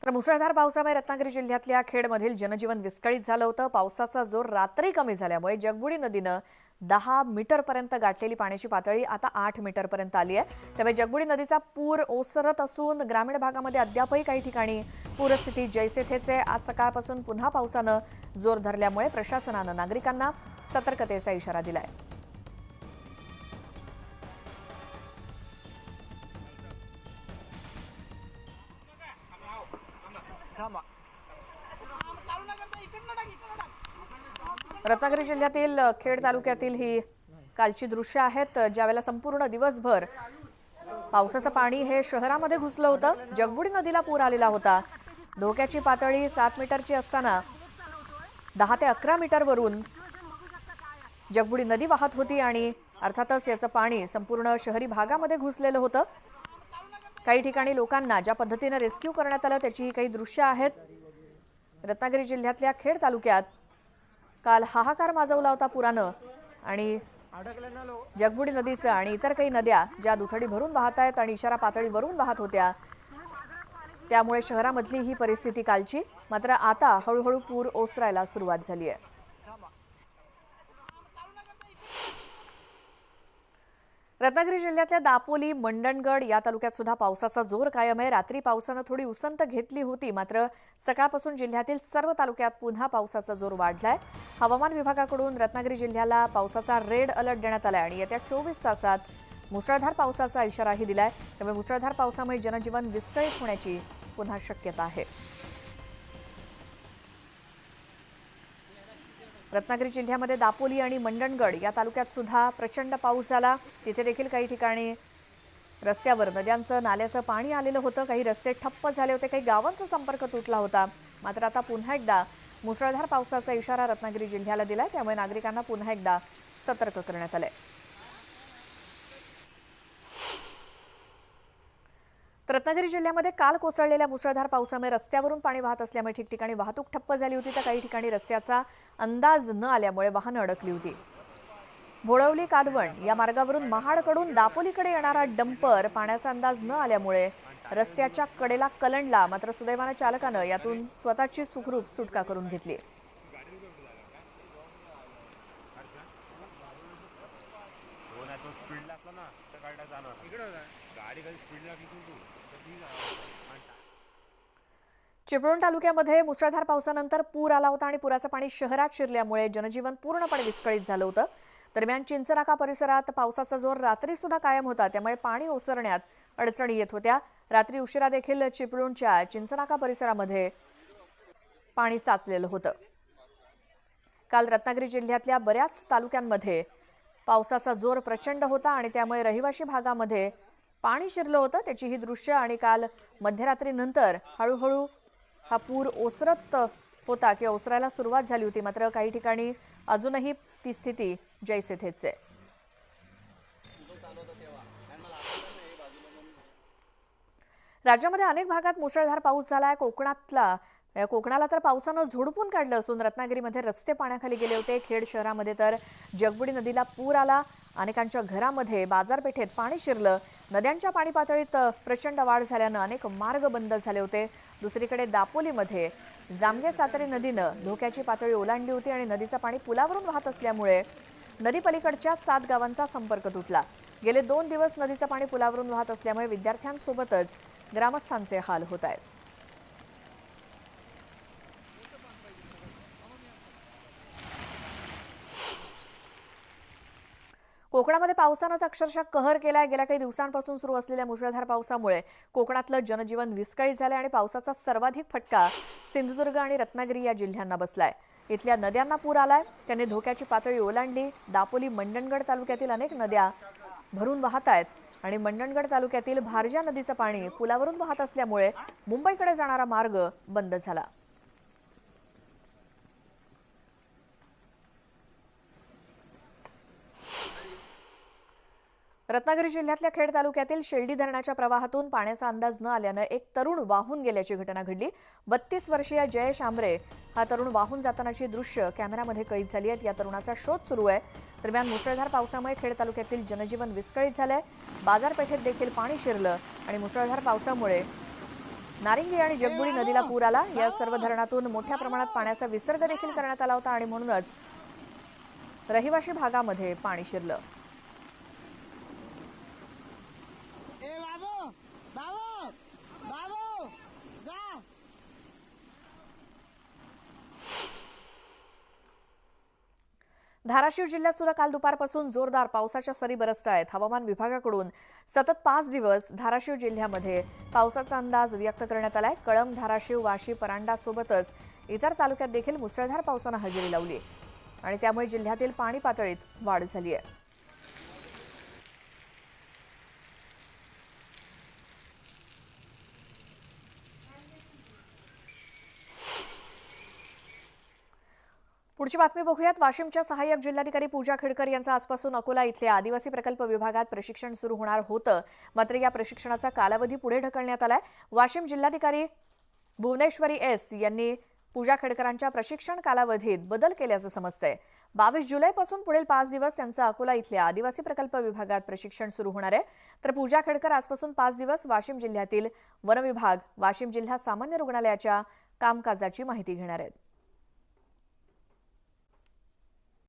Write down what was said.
तर मुसळधार पावसामुळे रत्नागिरी जिल्ह्यातल्या खेडमधील जनजीवन विस्कळीत झालं होतं। पावसाचा जोर रात्री कमी झाल्यामुळे जगबुडी नदीनं 10 मीटरपर्यंत गाठलेली पाण्याची पातळी आता 8 मीटरपर्यंत आली आहे। त्यामुळे जगबुडी नदीचा पूर ओसरत असून ग्रामीण भागामध्ये अद्यापही काही ठिकाणी पूरस्थिती जैसे थेच आहे। आज सकाळपासून पुन्हा पावसानं जोर धरल्यामुळे प्रशासनानं नागरिकांना सतर्कतेचा इशारा दिलाय। रत्नागिरी जिल्ह्यातील खेड तालुक्यातील ही कालची दृश्य आहेत, ज्यावेळेला संपूर्ण दिवसभर पावसाचं पाणी हे शहरामध्ये घुसलं होतं। जगबुडी नदीला पूर आलेला होता। धोक्याची पातळी 7 मीटरची असताना 10 ते 11 मीटरवरून जगबुडी नदी वाहत होती आणि अर्थातच याचं पाणी संपूर्ण शहरी भागामध्ये घुसलेलं होतं। काही ठिकाणी लोकांना ज्या पद्धतीने रेस्क्यू करण्यात आलं त्याची ही काही दृश्य आहेत। रत्नागिरी जिल्ह्यातल्या खेड तालुक्यात काल हाहाकार माजवला होता पुरानं आणि जगबुडी नदीचं आणि इतर काही नद्या ज्या दुथडी भरून वाहत आहेत आणि इशारा पातळीवरून वाहत होत्या, त्यामुळे शहरामधली ही परिस्थिती कालची। मात्र आता हळूहळू पूर ओसरायला सुरुवात झाली आहे। रत्नागिरी जिल्ह्यातल्या दापोली, मंडणगड या तालुक्यात सुद्धा पावसाचा जोर कायम आहे। रात्री पावसानं थोडी उसंत घेतली होती, मात्र सकाळपासून जिल्ह्यातील सर्व तालुक्यात पुन्हा पावसाचा जोर वाढलाय। हवामान विभागाकडून रत्नागिरी जिल्ह्याला पावसाचा रेड अलर्ट देण्यात आलाय आणि येत्या 24 तासात मुसळधार पावसाचा इशाराही दिलाय। त्यामुळे मुसळधार पावसामुळे जनजीवन विस्कळीत होण्याची पुन्हा शक्यता आहे। रत्नागिरी जिल्ह्यामध्ये दापोली आणि मंडणगड या तालुक्यात सुद्धा प्रचंड पाऊस झाला। तिथे देखील काही ठिकाणी रस्त्यावर नद्यांचं नाल्याचं पाणी आलेलं होतं। काही रस्ते ठप्प झाले होते, काही गावांचा संपर्क तुटला होता। मात्र आता पुन्हा एकदा मुसळधार पावसाचा इशारा रत्नागिरी जिल्ह्याला दिलाय, त्यामुळे नागरिकांना पुन्हा एकदा सतर्क करण्यात आलंय। तर रत्नागिरी जिल्ह्यामध्ये काल कोसळलेल्या मुसळधार पावसामुळे रस्त्यावरून पाणी वाहत असल्यामुळे ठिकठिकाणी वाहतूक ठप्प झाली होती, तर काही ठिकाणी रस्त्याचा अंदाज न आल्यामुळे वाहनं अडकली होती। भोळवली कादवण या मार्गावरून महाडकडून दापोलीकडे येणारा डंपर पाण्याचा अंदाज न आल्यामुळे रस्त्याच्या कडेला कलंडला, मात्र सुदैवानं चालकानं यातून स्वतःची सुखरूप सुटका करून घेतली। चिपळूण तालुक्यामध्ये मुसळधार पावसानंतर पूर आला होता आणि पुराचं पाणी शहरात शिरल्यामुळे जनजीवन पूर्णपणे विस्कळीत झालं होतं। दरम्यान चिंचनाका परिसरात पावसाचा जोर रात्री सुद्धा कायम होता, त्यामुळे पाणी ओसरण्यात अडचणी येत होत्या। रात्री उशिरा देखील चिपळूणच्या चिंचनाका परिसरामध्ये पाणी साचलेलं होतं। काल रत्नागिरी जिल्ह्यातल्या बऱ्याच तालुक्यांमध्ये पावसाचा जोर प्रचंड होता आणि त्यामुळे रहिवासी भागामध्ये पाणी शिरलं होतं, त्याची ही दृश्य। आणि काल मध्यरात्रीनंतर हळूहळू हा पूर ओसरत होता किंवा ओसरायला सुरुवात झाली होती, मात्र काही ठिकाणी अजूनही ती स्थिती जैसे थेच आहे। राज्यामध्ये अनेक भागात मुसळधार पाऊस झालाय। कोकणाला तर पावसानं झोडपून काढलं असून रत्नागिरीमध्ये रस्ते पाण्याखाली गेले होते। खेड शहरामध्ये तर जगबुडी नदीला पूर आला। अनेकांच्या घरामध्ये बाजारपेठेत पाणी शिरलं। नद्यांच्या पाणी पातळीत प्रचंड वाढ झाल्यानं अनेक मार्ग बंद झाले होते। दुसरीकडे दापोलीमध्ये जामगे सातरी नदीनं धोक्याची पातळी ओलांडली होती आणि नदीचं पाणी पुलावरून वाहत असल्यामुळे नदी पलीकडच्या 7 गावांचा संपर्क तुटला। गेले 2 दिवस नदीचं पाणी पुलावरून वाहत असल्यामुळे विद्यार्थ्यांसोबतच ग्रामस्थांचे हाल होत आहेत। कोकणामध्ये पावसानं तर अक्षरशः कहर केलाय। गेल्या काही दिवसांपासून सुरू असलेल्या मुसळधार पावसामुळे कोकणातलं जनजीवन विस्कळीत झालंय आणि पावसाचा सर्वाधिक फटका सिंधुदुर्ग आणि रत्नागिरी या जिल्ह्यांना बसलाय। इथल्या नद्यांना पूर आलाय, त्यांनी धोक्याची पातळी ओलांडली। दापोली, मंडणगड तालुक्यातील अनेक नद्या भरून वाहत आहेत आणि मंडणगड तालुक्यातील भारजा नदीचं पाणी पुलावरून वाहत असल्यामुळे मुंबईकडे जाणारा मार्ग बंद झाला। रत्नागिरी जिल्ह्यातल्या खेड तालुक्यातील शेल्डी धरणाच्या प्रवाहातून पाण्याचा अंदाज न आल्यानं एक तरुण वाहून गेल्याची घटना घडली। 32 वर्षीय जयेश आंबरे हा तरुण वाहून जातानाची दृश्य कॅमेऱ्यामध्ये कैद झाली आहेत। या तरुणाचा शोध सुरू आहे। दरम्यान मुसळधार पावसामुळे खेड तालुक्यातील जनजीवन विस्कळीत झालंय। बाजारपेठेत देखील पाणी शिरलं आणि मुसळधार पावसामुळे नारिंगी आणि जगबुडी नदीला पूर आला। या सर्व धरणातून मोठ्या प्रमाणात पाण्याचा विसर्ग देखील करण्यात आला होता आणि म्हणूनच रहिवासी भागामध्ये पाणी शिरलं। धाराशिव जिल्ह्यात सुद्धा काल दुपारपासून जोरदार पावसाच्या सरी बरसत आहेत। हवामान विभागाकडून सतत 5 दिवस धाराशिव जिल्ह्यामध्ये पावसाचा अंदाज व्यक्त करण्यात आलाय। कळंब, धाराशिव, वाशी, परांडा सोबतच इतर तालुक्यात देखील मुसळधार पावसानं हजेरी लावली आणि त्यामुळे जिल्ह्यातील पाणी पातळीत वाढ झाली आहे। पुढची बातमी बघूयात। वाशिमच्या सहाय्यक जिल्हाधिकारी पूजा खेडकर यांचा आजपासून अकोला इथल्या आदिवासी प्रकल्प विभागात प्रशिक्षण सुरू होणार होतं, मात्र या प्रशिक्षणाचा कालावधी पुढे ढकलण्यात आलाय। वाशिम जिल्हाधिकारी भुवनेश्वरी एस यांनी पूजा खेडकरांच्या प्रशिक्षण कालावधीत बदल केल्याचं समजतंय। 22 जुलैपासून पुढील 5 दिवस त्यांचं अकोला इथल्या आदिवासी प्रकल्प विभागात प्रशिक्षण सुरू होणार आहे। तर पूजा खेडकर आजपासून 5 दिवस वाशिम जिल्ह्यातील वन विभाग, वाशिम जिल्हा सामान्य रुग्णालयाच्या कामकाजाची माहिती घेणार आहेत।